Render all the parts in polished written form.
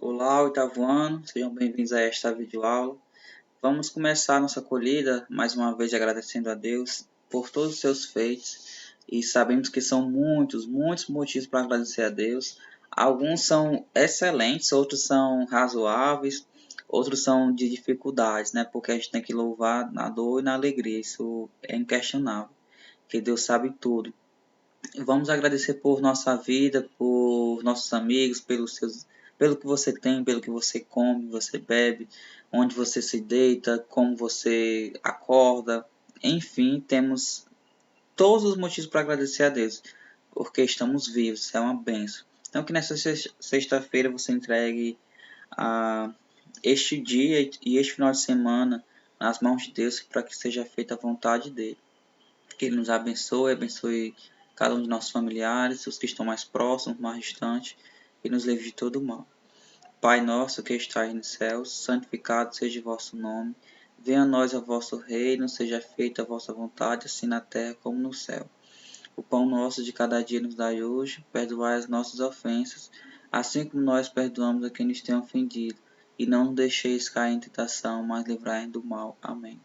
Olá, oitavo ano, sejam bem-vindos a esta videoaula. Vamos começar nossa acolhida, mais uma vez agradecendo a Deus por todos os seus feitos e sabemos que são muitos motivos para agradecer a Deus. Alguns são excelentes, outros são razoáveis, outros são de dificuldades, né? Porque a gente tem que louvar na dor e na alegria, isso é inquestionável, que Deus sabe tudo. Vamos agradecer por nossa vida, por nossos amigos, pelo que você tem, pelo que você come, você bebe, onde você se deita, como você acorda. Enfim, temos todos os motivos para agradecer a Deus, porque estamos vivos, é uma benção. Então que nessa sexta-feira você entregue este dia e este final de semana nas mãos de Deus para que seja feita a vontade dele. Que Ele nos abençoe cada um de nossos familiares, os que estão mais próximos, mais distantes, e nos livre de todo mal. Pai nosso que estais nos céus, santificado seja o vosso nome. Venha a nós o vosso reino, seja feita a vossa vontade, assim na terra como no céu. O pão nosso de cada dia nos dai hoje, perdoai as nossas ofensas, assim como nós perdoamos a quem nos tem ofendido. E não nos deixeis cair em tentação, mas livrai-nos do mal. Amém.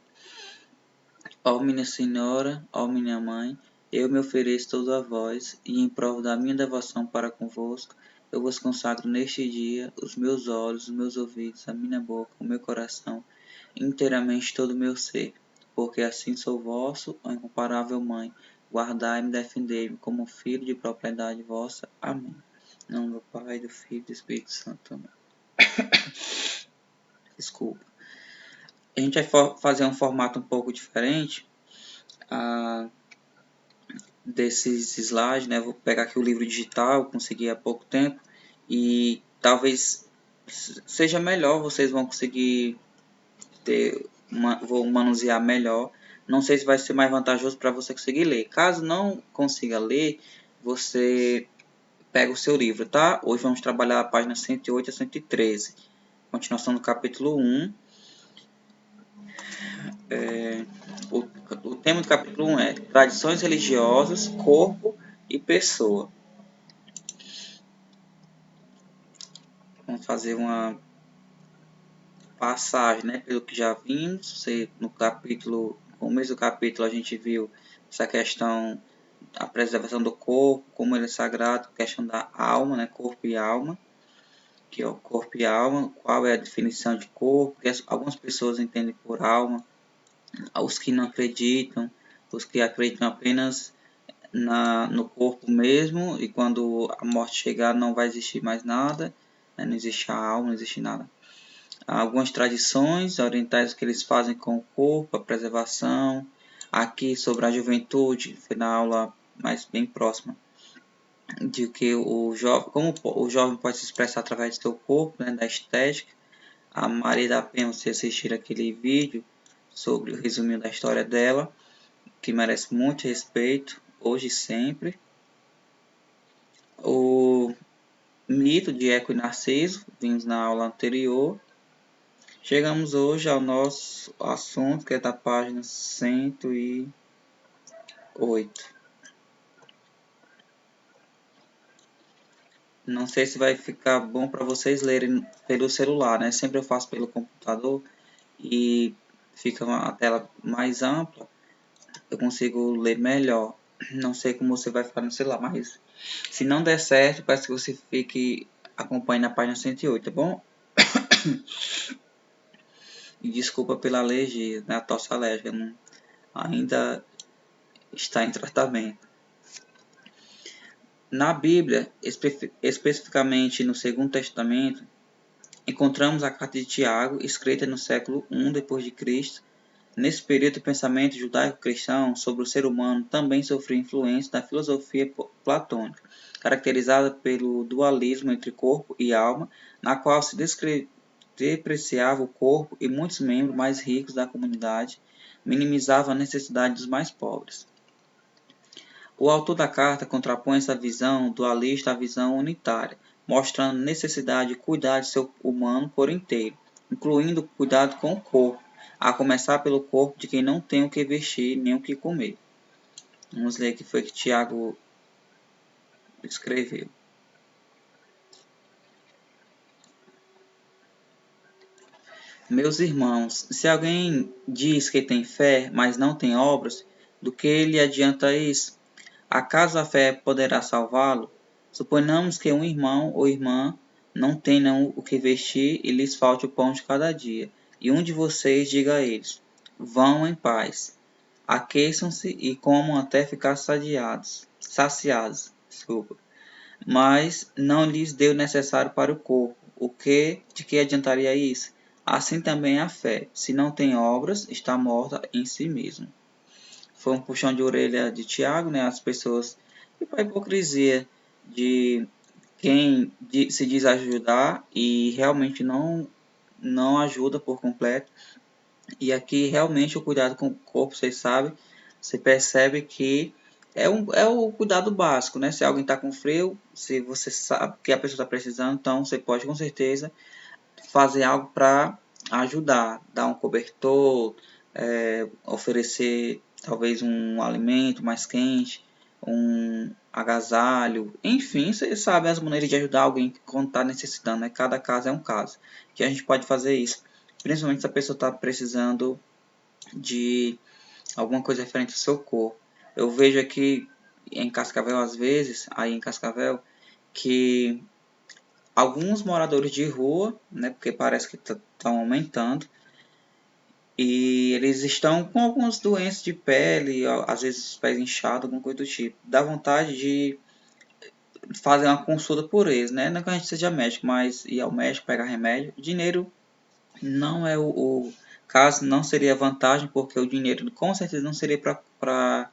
Ó minha Senhora, ó minha Mãe, eu me ofereço todo a vós, e em prova da minha devoção para convosco, eu vos consagro neste dia os meus olhos, os meus ouvidos, a minha boca, o meu coração, inteiramente todo o meu ser, porque assim sou vosso, ó incomparável Mãe, guardai-me e defendei-me como filho de propriedade vossa. Amém. Em nome do Pai, do Filho e do Espírito Santo. Amém. Desculpa. A gente vai fazer um formato um pouco diferente desses slides, né? Vou pegar aqui o livro digital, consegui há pouco tempo, e talvez seja melhor, vocês vão conseguir vou manusear melhor. Não sei se vai ser mais vantajoso para você conseguir ler. Caso não consiga ler, você pega o seu livro, tá? Hoje vamos trabalhar a página 108 a 113. Continuação do capítulo 1. O tema do capítulo 1 é Tradições religiosas, corpo e pessoa. Vamos fazer uma passagem, né, pelo que já vimos. No começo do capítulo a gente viu essa questão da preservação do corpo, como ele é sagrado, questão da alma, né, corpo e alma, que é o corpo e alma, qual é a definição de corpo, que algumas pessoas entendem por alma, os que não acreditam, os que acreditam apenas no corpo mesmo, e quando a morte chegar não vai existir mais nada, né, não existe a alma, não existe nada. Há algumas tradições orientais que eles fazem com o corpo, a preservação. Aqui sobre a juventude, foi na aula mais bem próxima, de que o jovem, como o jovem pode se expressar através do seu corpo, né, da estética. A Maria da Penha, você assistir aquele vídeo sobre o resuminho da história dela, que merece muito respeito, hoje e sempre. O mito de Eco e Narciso, vimos na aula anterior. Chegamos hoje ao nosso assunto, que é da página 108. Não sei se vai ficar bom para vocês lerem pelo celular, né? Sempre eu faço pelo computador e fica a tela mais ampla, eu consigo ler melhor. Não sei como você vai ficar no celular, mas se não der certo, peço que você fique acompanhando na página 108, tá bom? E desculpa pela alergia, né? A tosse alérgica ainda está em tratamento. Na Bíblia, especificamente no Segundo Testamento, encontramos a carta de Tiago, escrita no século I d.C. Nesse período, o pensamento judaico-cristão sobre o ser humano também sofreu influência da filosofia platônica, caracterizada pelo dualismo entre corpo e alma, na qual se depreciava o corpo e muitos membros mais ricos da comunidade minimizavam a necessidade dos mais pobres. O autor da carta contrapõe essa visão dualista à visão unitária, mostrando a necessidade de cuidar de seu humano por inteiro, incluindo o cuidado com o corpo, a começar pelo corpo de quem não tem o que vestir nem o que comer. Vamos ler o que foi que Tiago escreveu. Meus irmãos, se alguém diz que tem fé, mas não tem obras, do que lhe adianta isso? Acaso a fé poderá salvá-lo? Suponhamos que um irmão ou irmã não tenham o que vestir e lhes falte o pão de cada dia, e um de vocês diga a eles: vão em paz, aqueçam-se e comam até ficar saciados, desculpa. Mas não lhes deu o necessário para o corpo. De que adiantaria isso? Assim também a fé, se não tem obras, está morta em si mesma. Foi um puxão de orelha de Tiago, né? As pessoas, e para a hipocrisia de quem se diz ajudar e realmente não ajuda por completo. E aqui realmente o cuidado com o corpo, vocês sabem, você percebe que é o cuidado básico, né? Se alguém está com frio, se você sabe que a pessoa está precisando, então você pode com certeza fazer algo para ajudar, dar um cobertor, oferecer talvez um alimento mais quente, um agasalho, enfim, você sabe as maneiras de ajudar alguém quando está necessitando, né? Cada caso é um caso, que a gente pode fazer isso, principalmente se a pessoa está precisando de alguma coisa referente ao seu corpo. Eu vejo aqui em Cascavel, às vezes, aí em Cascavel, que alguns moradores de rua, né, porque parece que estão aumentando, e eles estão com algumas doenças de pele, às vezes os pés inchados, alguma coisa do tipo. Dá vontade de fazer uma consulta por eles, né? Não que a gente seja médico, mas ir ao médico pegar remédio. Dinheiro não é o caso, não seria vantagem, porque o dinheiro com certeza não seria para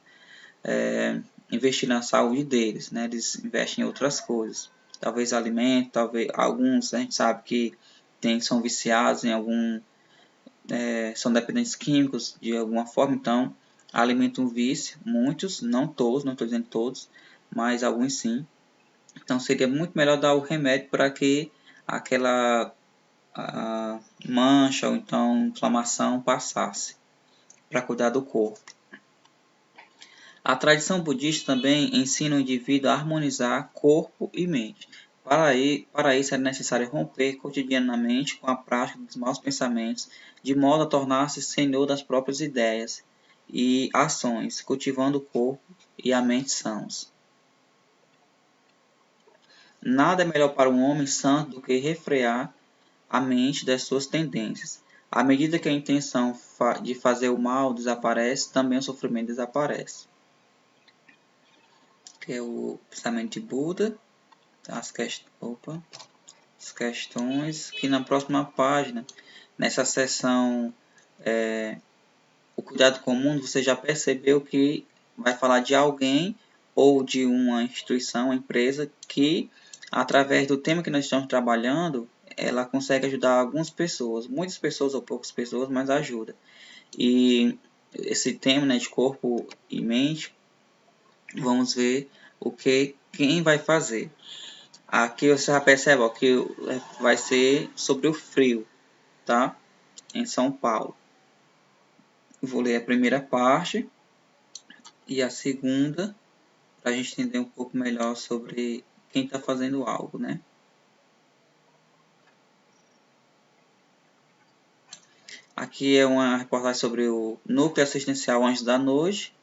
investir na saúde deles, né? Eles investem em outras coisas, talvez alimento, talvez alguns a gente sabe que são viciados em são dependentes químicos de alguma forma, então alimenta um vício, muitos, não todos, não estou dizendo todos, mas alguns sim. Então seria muito melhor dar o remédio para que aquela mancha ou então inflamação passasse, para cuidar do corpo. A tradição budista também ensina o indivíduo a harmonizar corpo e mente. Para isso é necessário romper cotidianamente com a prática dos maus pensamentos, de modo a tornar-se senhor das próprias ideias e ações, cultivando o corpo e a mente sãos. Nada é melhor para um homem santo do que refrear a mente das suas tendências. À medida que a intenção de fazer o mal desaparece, também o sofrimento desaparece. Que é o pensamento de Buda, as questões, que na próxima página, nessa seção o cuidado comum, você já percebeu que vai falar de alguém ou de uma instituição, uma empresa que, através do tema que nós estamos trabalhando, ela consegue ajudar algumas pessoas, muitas pessoas ou poucas pessoas, mas ajuda. E esse tema, né, de corpo e mente, vamos ver quem vai fazer. Aqui você já percebe ó, que vai ser sobre o frio, tá? Em São Paulo. Vou ler a primeira parte e a segunda, para a gente entender um pouco melhor sobre quem está fazendo algo, né? Aqui é uma reportagem sobre o Núcleo Assistencial Anjos da Noite,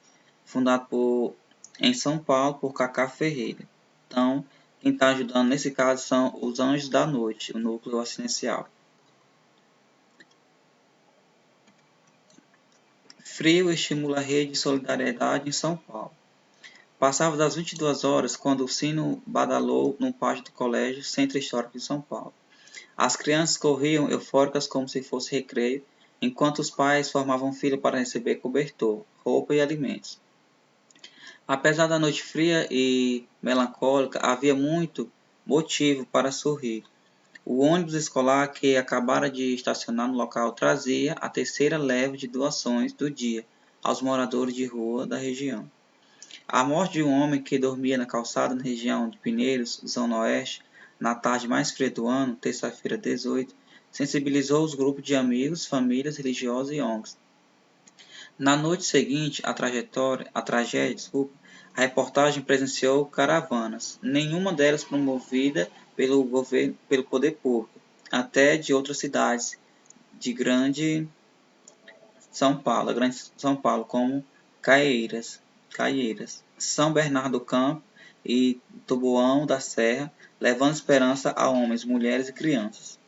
fundado em São Paulo por Cacá Ferreira. Então, quem está ajudando nesse caso são os Anjos da Noite, o Núcleo Assistencial. Frio estimula a rede de solidariedade em São Paulo. Passava das 22 horas quando o sino badalou no pátio do colégio Centro Histórico de São Paulo. As crianças corriam eufóricas como se fosse recreio, enquanto os pais formavam fila para receber cobertor, roupa e alimentos. Apesar da noite fria e melancólica, havia muito motivo para sorrir. O ônibus escolar que acabara de estacionar no local trazia a terceira leva de doações do dia aos moradores de rua da região. A morte de um homem que dormia na calçada na região de Pinheiros, Zona Oeste, na tarde mais fria do ano, terça-feira 18, sensibilizou os grupos de amigos, famílias, religiosos e ONGs. Na noite seguinte à tragédia, a reportagem presenciou caravanas, nenhuma delas promovida pelo poder público, até de outras cidades de Grande São Paulo, Grande São Paulo, como Caieiras, São Bernardo do Campo e Taboão da Serra, levando esperança a homens, mulheres e crianças.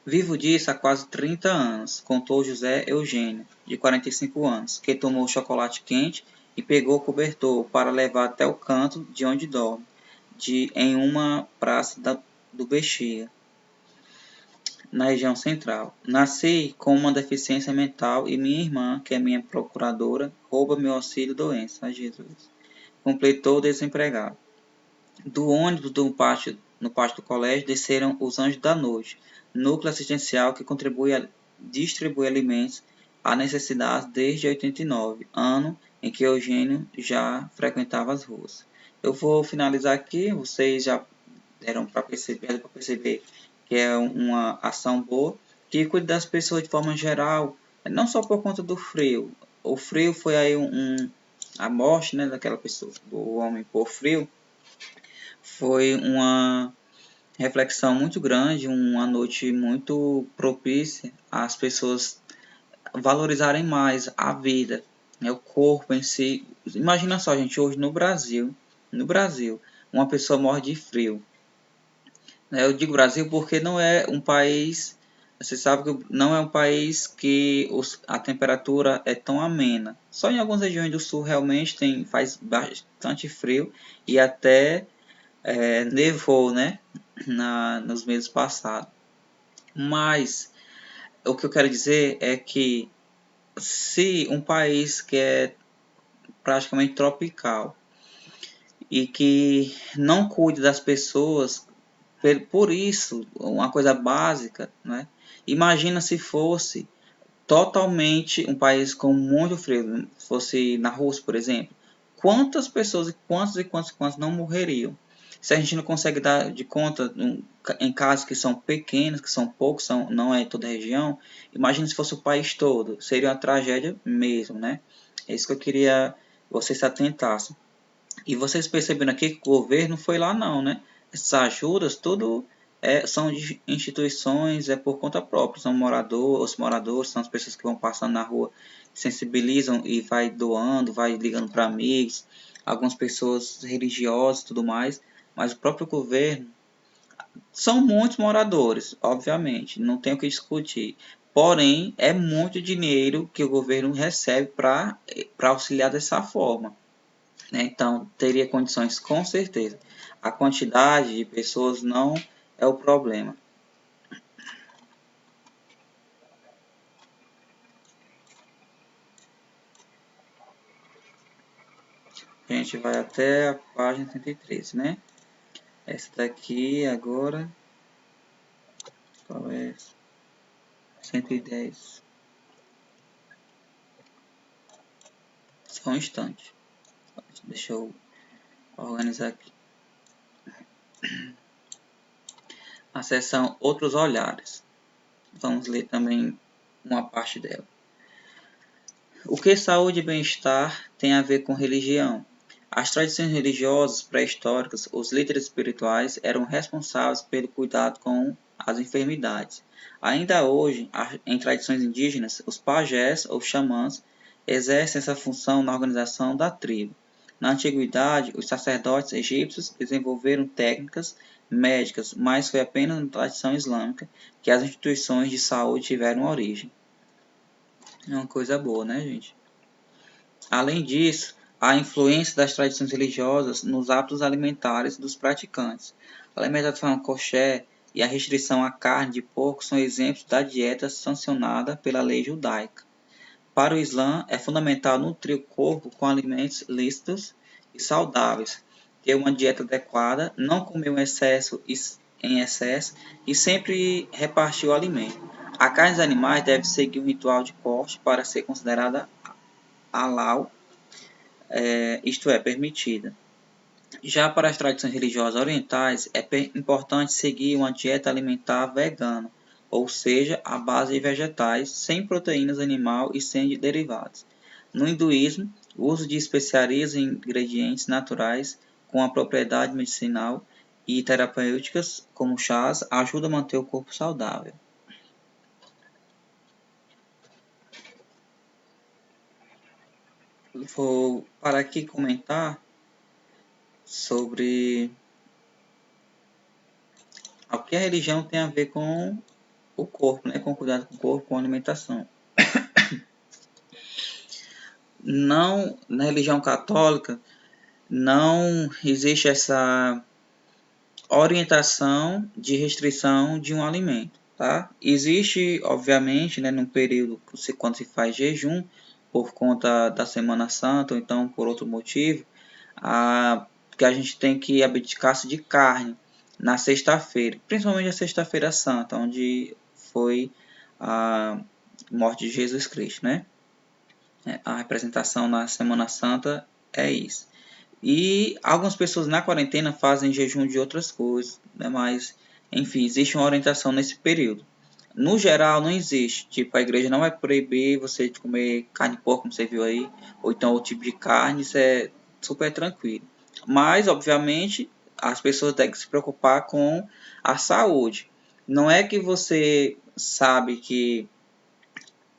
Vivo disso há quase 30 anos, contou José Eugênio, de 45 anos, que tomou chocolate quente e pegou o cobertor para levar até o canto de onde dorme, em uma praça do Bexiga, na região central. Nasci com uma deficiência mental e minha irmã, que é minha procuradora, rouba meu auxílio-doença. Ai, Jesus. Completou desempregado. Do ônibus no pátio do colégio desceram os Anjos da Noite, núcleo assistencial que distribui alimentos a necessidades desde 89, ano em que Eugênio já frequentava as ruas. Eu vou finalizar aqui, vocês já deram para perceber que é uma ação boa, que cuida das pessoas de forma geral, não só por conta do frio. O frio foi aí a morte, né, daquela pessoa, do homem por frio, foi uma reflexão muito grande, uma noite muito propícia às pessoas valorizarem mais a vida, né, o corpo em si. Imagina só, gente, hoje no Brasil, uma pessoa morre de frio. Eu digo Brasil porque não é um país, você sabe que não é um país que a temperatura é tão amena. Só em algumas regiões do sul realmente faz bastante frio e até nevou, né, nos meses passados. Mas o que eu quero dizer é que se um país que é praticamente tropical e que não cuide das pessoas, por isso, uma coisa básica, né? Imagina se fosse totalmente um país com muito frio, fosse na Rússia, por exemplo. Quantas pessoas e quantos não morreriam? Se a gente não consegue dar de conta em casos que são pequenos, que são poucos, não é toda a região, imagina se fosse o país todo. Seria uma tragédia mesmo, né? É isso que eu queria que vocês se atentassem. E vocês perceberam aqui que o governo foi lá não, né? Essas ajudas, tudo são de instituições, por conta própria. Os moradores, são as pessoas que vão passando na rua, sensibilizam e vai doando, vai ligando para amigos, algumas pessoas religiosas e tudo mais. Mas o próprio governo, são muitos moradores, obviamente, não tem o que discutir. Porém, é muito dinheiro que o governo recebe para auxiliar dessa forma, né? Então, teria condições com certeza. A quantidade de pessoas não é o problema. A gente vai até a página 33, né? Essa daqui agora, qual é? 110. Só um instante. Deixa eu organizar aqui. A seção Outros Olhares. Vamos ler também uma parte dela. O que saúde e bem-estar tem a ver com religião? As tradições religiosas pré-históricas, os líderes espirituais eram responsáveis pelo cuidado com as enfermidades. Ainda hoje, em tradições indígenas, os pajés ou xamãs exercem essa função na organização da tribo. Na antiguidade, os sacerdotes egípcios desenvolveram técnicas médicas, mas foi apenas na tradição islâmica que as instituições de saúde tiveram origem. É uma coisa boa, né, gente? Além disso, a influência das tradições religiosas nos hábitos alimentares dos praticantes. A alimentação kosher e a restrição à carne de porco são exemplos da dieta sancionada pela lei judaica. Para o Islã, é fundamental nutrir o corpo com alimentos lícitos e saudáveis, ter uma dieta adequada, não comer em excesso e sempre repartir o alimento. A carne dos animais deve seguir um ritual de corte para ser considerada halal, isto é, permitida. Já para as tradições religiosas orientais, é importante seguir uma dieta alimentar vegana, ou seja, à base de vegetais, sem proteínas animal e sem derivados. No hinduísmo, o uso de especiarias e ingredientes naturais com a propriedade medicinal e terapêuticas, como chás, ajuda a manter o corpo saudável. vou parar aqui e comentar sobre o que a religião tem a ver com o corpo, né? Com cuidado com o corpo, com a alimentação. Não, na religião católica, não existe essa orientação de restrição de um alimento, tá? Existe, obviamente, né, num período quando se faz jejum por conta da Semana Santa ou então por outro motivo, que a gente tem que abdicar-se de carne na sexta-feira, principalmente a sexta-feira santa, onde foi a morte de Jesus Cristo, né? A representação na Semana Santa é isso. E algumas pessoas na quarentena fazem jejum de outras coisas, né? Mas, enfim, existe uma orientação nesse período. No geral, não existe. Tipo, a igreja não vai proibir você de comer carne de porco, como você viu aí, ou então outro tipo de carne, isso é super tranquilo. Mas, obviamente, as pessoas têm que se preocupar com a saúde. Não é que você sabe que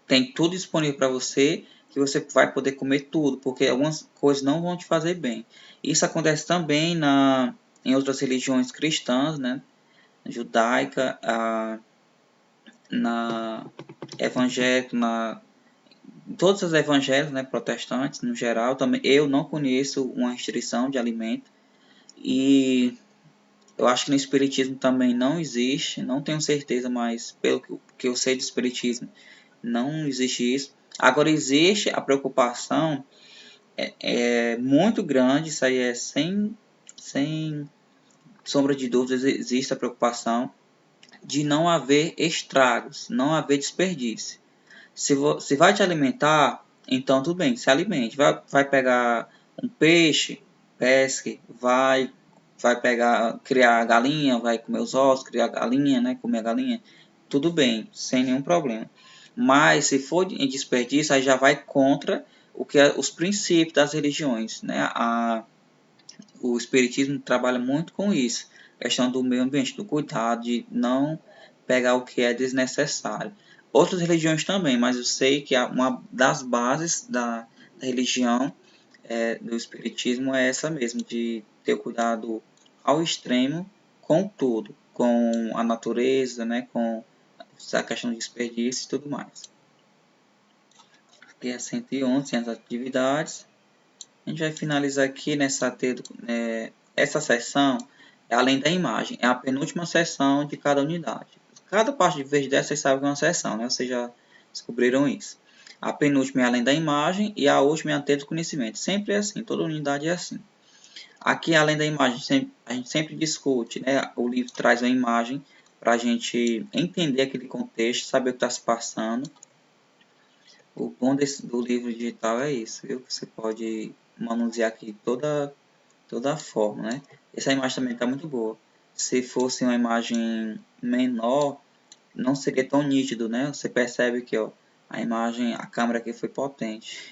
tem tudo disponível para você, que você vai poder comer tudo, porque algumas coisas não vão te fazer bem. Isso acontece também em outras religiões cristãs, né? Judaica, na evangélica, todos os evangelhos, né, protestantes no geral. Também eu não conheço uma restrição de alimento, e eu acho que no espiritismo também não existe, não tenho certeza, mas pelo que eu sei do espiritismo, não existe isso. Agora, existe a preocupação é muito grande, isso aí é sem sombra de dúvidas, existe a preocupação de não haver estragos, não haver desperdício. Se vai te alimentar, então tudo bem, se alimente. Vai pegar um peixe, pesque, vai pegar, criar a galinha, vai comer os ossos, criar a galinha, né, comer a galinha, tudo bem, sem nenhum problema. Mas se for em desperdício, aí já vai contra o que é os princípios das religiões, né? O espiritismo trabalha muito com isso, questão do meio ambiente, do cuidado, de não pegar o que é desnecessário. Outras religiões também, mas eu sei que uma das bases da religião, do espiritismo, é essa mesmo, de ter cuidado ao extremo com tudo, com a natureza, né, com a questão de desperdício e tudo mais. Aqui é 111, 100 atividades. A gente vai finalizar aqui essa sessão, além da imagem, é a penúltima sessão de cada unidade. Cada parte de vez dessa, vocês sabem que é uma sessão, né? Vocês já descobriram isso. A penúltima é além da imagem e a última é a ter do conhecimento. Sempre é assim, toda unidade é assim. Aqui, além da imagem, a gente sempre discute, né? O livro traz uma imagem para a gente entender aquele contexto, saber o que está se passando. O bom do livro digital é isso, viu? Você pode manusear aqui toda a forma, né? Essa imagem também está muito boa. Se fosse uma imagem menor, não seria tão nítido, né? Você percebe que, ó, a câmera aqui foi potente.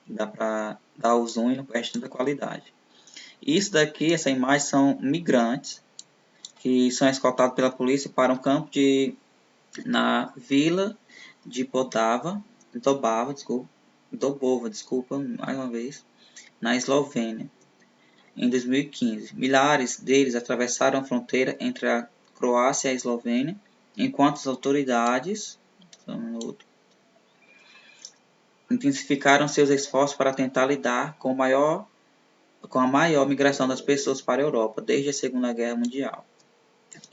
Dá para dar o zoom e não perde tanta qualidade. Isso daqui, essa imagem, são migrantes que são escoltados pela polícia para um campo na vila de Dobova, desculpa, mais uma vez, na Eslovênia, em 2015. Milhares deles atravessaram a fronteira entre a Croácia e a Eslovênia, enquanto as autoridades intensificaram seus esforços para tentar lidar com a maior migração das pessoas para a Europa desde a Segunda Guerra Mundial.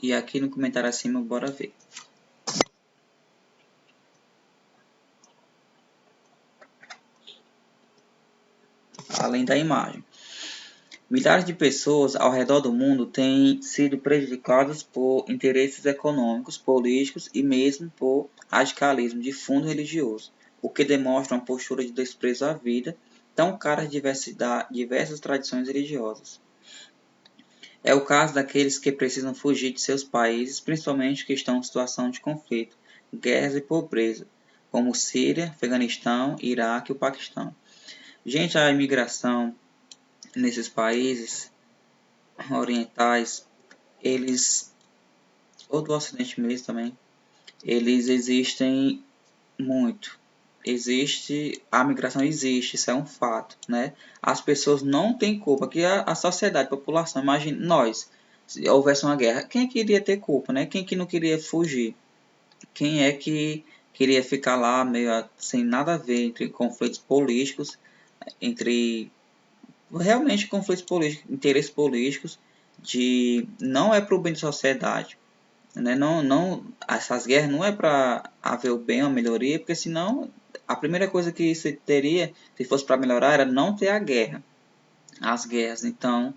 E aqui no comentário acima, bora ver. Além da imagem. Milhares de pessoas ao redor do mundo têm sido prejudicadas por interesses econômicos, políticos e mesmo por radicalismo de fundo religioso, o que demonstra uma postura de desprezo à vida tão cara de diversas tradições religiosas. É o caso daqueles que precisam fugir de seus países, principalmente que estão em situação de conflito, guerras e pobreza, como Síria, Afeganistão, Iraque e o Paquistão. Gente, a imigração nesses países orientais, ou do Ocidente mesmo também, eles existem muito. a migração existe, isso é um fato, né? As pessoas não têm culpa, que a sociedade, a população, imagine nós, se houvesse uma guerra, quem queria ter culpa, né? Quem que não queria fugir? Quem é que queria ficar lá meio sem nada a ver entre conflitos políticos, entre realmente conflitos políticos, interesses políticos, de não é para o bem da sociedade, né? Não, essas guerras não é para haver o bem ou a melhoria, porque senão a primeira coisa que se teria, se fosse para melhorar, era não ter a guerra, as guerras. Então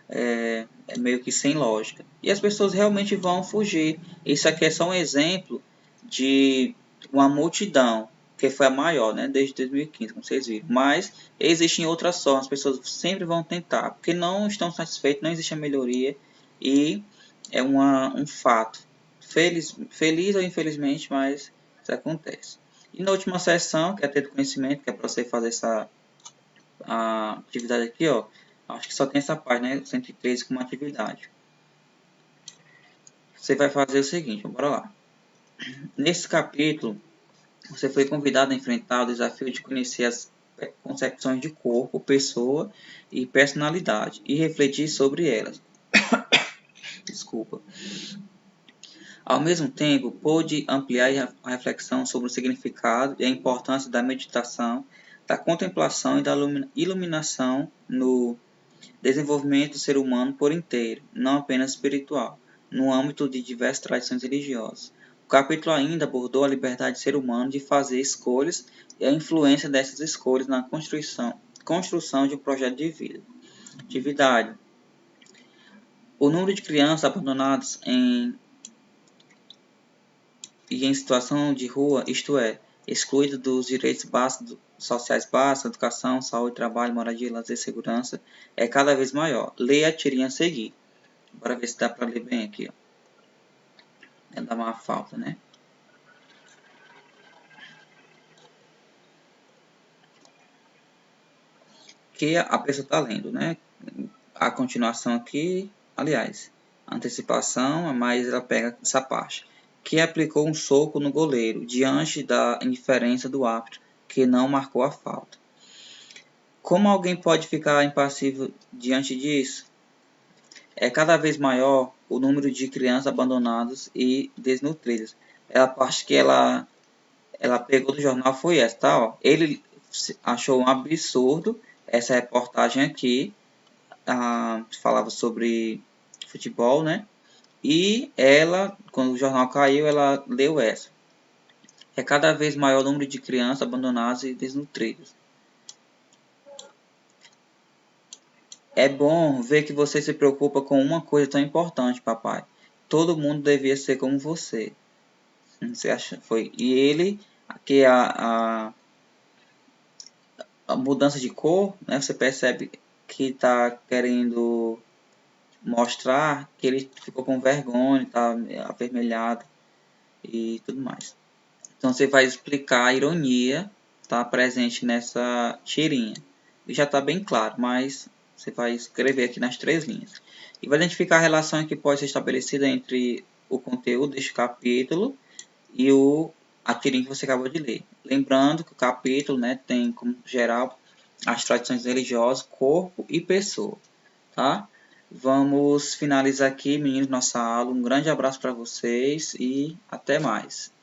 é meio que sem lógica. E as pessoas realmente vão fugir. Isso aqui é só um exemplo de uma multidão, que foi a maior, né, desde 2015, como vocês viram. Mas existem outras formas, as pessoas sempre vão tentar, porque não estão satisfeitos, não existe a melhoria e é um fato. Feliz ou infelizmente, mas isso acontece. E na última sessão, que é ter do conhecimento, que é para você fazer a atividade aqui, ó, acho que só tem essa parte, né, 113 como atividade. Você vai fazer o seguinte, bora lá. Nesse capítulo, você foi convidado a enfrentar o desafio de conhecer as concepções de corpo, pessoa e personalidade e refletir sobre elas. Desculpa. Ao mesmo tempo, pôde ampliar a reflexão sobre o significado e a importância da meditação, da contemplação e da iluminação no desenvolvimento do ser humano por inteiro, não apenas espiritual, no âmbito de diversas tradições religiosas. O capítulo ainda abordou a liberdade do ser humano de fazer escolhas e a influência dessas escolhas na construção de um projeto de vida. Atividade. O número de crianças abandonadas em situação de rua, isto é, excluídas dos direitos básicos, sociais básicos, educação, saúde, trabalho, moradia, lazer e segurança, é cada vez maior. Leia a tirinha a seguir. Bora ver se dá para ler bem aqui. Ó. É da má falta, né? Que a pessoa está lendo, né? A continuação aqui, aliás, a antecipação, mas ela pega essa parte. Que aplicou um soco no goleiro, diante da indiferença do árbitro, que não marcou a falta. Como alguém pode ficar impassível diante disso? É cada vez maior o número de crianças abandonadas e desnutridas. A parte que ela pegou do jornal foi essa, tá? Ó. Ele achou um absurdo essa reportagem aqui, falava sobre futebol, né? E ela, quando o jornal caiu, ela leu essa. É cada vez maior o número de crianças abandonadas e desnutridas. É bom ver que você se preocupa com uma coisa tão importante, papai. Todo mundo devia ser como você. Você acha? Foi. E ele, que a mudança de cor, né? Você percebe que está querendo mostrar que ele ficou com vergonha, está avermelhado e tudo mais. Então você vai explicar a ironia, tá presente nessa tirinha. E já está bem claro, mas você vai escrever aqui nas 3 linhas. E vai identificar a relação que pode ser estabelecida entre o conteúdo deste capítulo e a tirinha que você acabou de ler. Lembrando que o capítulo, né, tem como geral as tradições religiosas, corpo e pessoa. Tá? Vamos finalizar aqui, meninos, nossa aula. Um grande abraço para vocês e até mais.